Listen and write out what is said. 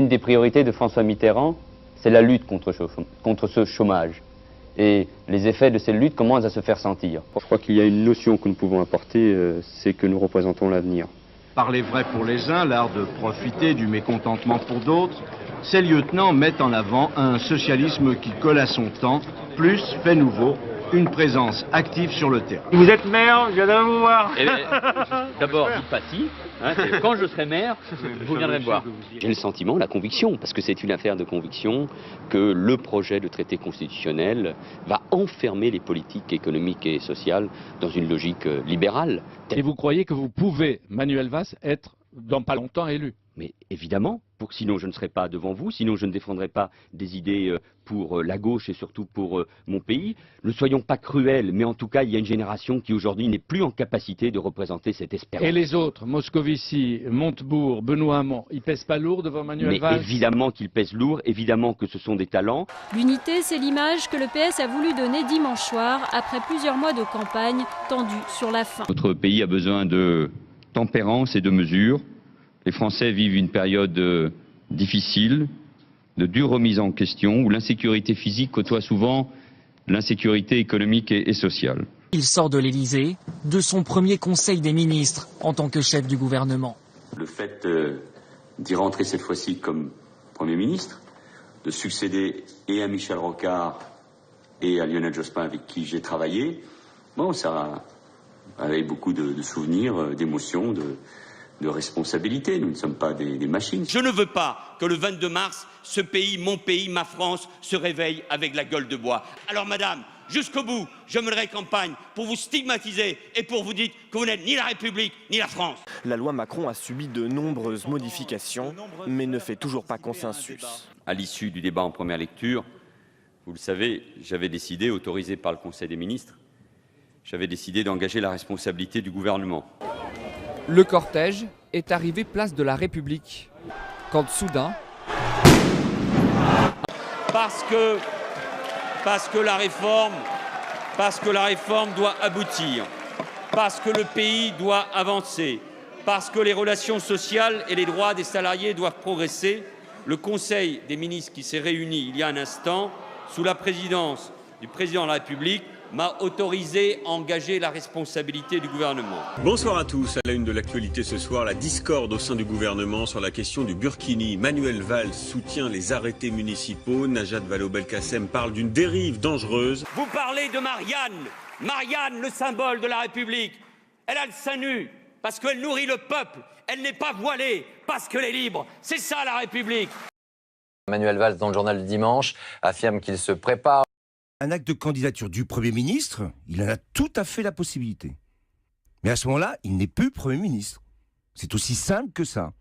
une des priorités de François Mitterrand, c'est la lutte contre ce chômage. Et les effets de cette lutte commencent à se faire sentir. Je crois qu'il y a une notion que nous pouvons apporter, c'est que nous représentons l'avenir. Parler vrai pour les uns, l'art de profiter du mécontentement pour d'autres, ces lieutenants mettent en avant un socialisme qui colle à son temps, plus fait nouveau, une présence active sur le terrain. Vous êtes maire, je viendrai vous voir. D'abord, dites pas si. Quand je serai maire, vous viendrez me voir. J'ai le sentiment, la conviction, parce que c'est une affaire de conviction, que le projet de traité constitutionnel va enfermer les politiques économiques et sociales dans une logique libérale. Et vous croyez que vous pouvez, Manuel Valls, être dans pas longtemps élu? Mais évidemment, sinon je ne serai pas devant vous, sinon je ne défendrai pas des idées pour la gauche et surtout pour mon pays. Ne soyons pas cruels, mais en tout cas, il y a une génération qui aujourd'hui n'est plus en capacité de représenter cette espérance. Et les autres, Moscovici, Montebourg, Benoît Hamon, ils pèsent pas lourd devant Manuel Valls? Mais évidemment qu'ils pèsent lourd, évidemment que ce sont des talents. L'unité, c'est l'image que le PS a voulu donner dimanche soir, après plusieurs mois de campagne tendue sur la fin. Notre pays a besoin de tempérance et de mesure. Les Français vivent une période difficile, de dure remise en question, où l'insécurité physique côtoie souvent l'insécurité économique et sociale. Il sort de l'Élysée, de son premier conseil des ministres en tant que chef du gouvernement. Le fait d'y rentrer cette fois-ci comme Premier ministre, de succéder et à Michel Rocard et à Lionel Jospin avec qui j'ai travaillé, bon, ça avait beaucoup de souvenirs, d'émotions, de responsabilité. Nous ne sommes pas des machines. Je ne veux pas que le 22 mars, ce pays, mon pays, ma France, se réveille avec la gueule de bois. Alors madame, jusqu'au bout, je mènerai campagne pour vous stigmatiser et pour vous dire que vous n'êtes ni la République, ni la France. La loi Macron a subi de nombreuses modifications, mais ne fait toujours pas consensus. À l'issue du débat en première lecture, vous le savez, j'avais décidé, autorisé par le Conseil des ministres, j'avais décidé d'engager la responsabilité du gouvernement. Le cortège est arrivé place de la République, quand soudain... Parce que la réforme doit aboutir, parce que le pays doit avancer, parce que les relations sociales et les droits des salariés doivent progresser, le Conseil des ministres qui s'est réuni il y a un instant, sous la présidence du Président de la République, m'a autorisé à engager la responsabilité du gouvernement. Bonsoir à tous. À la une de l'actualité ce soir, la discorde au sein du gouvernement sur la question du Burkini. Manuel Valls soutient les arrêtés municipaux. Najat Vallaud-Belkacem parle d'une dérive dangereuse. Vous parlez de Marianne. Marianne, le symbole de la République. Elle a le sein nu parce qu'elle nourrit le peuple. Elle n'est pas voilée parce qu'elle est libre. C'est ça la République. Manuel Valls, dans le journal du dimanche, affirme qu'il se prépare. Un acte de candidature du Premier ministre, il en a tout à fait la possibilité. Mais à ce moment-là, il n'est plus Premier ministre. C'est aussi simple que ça.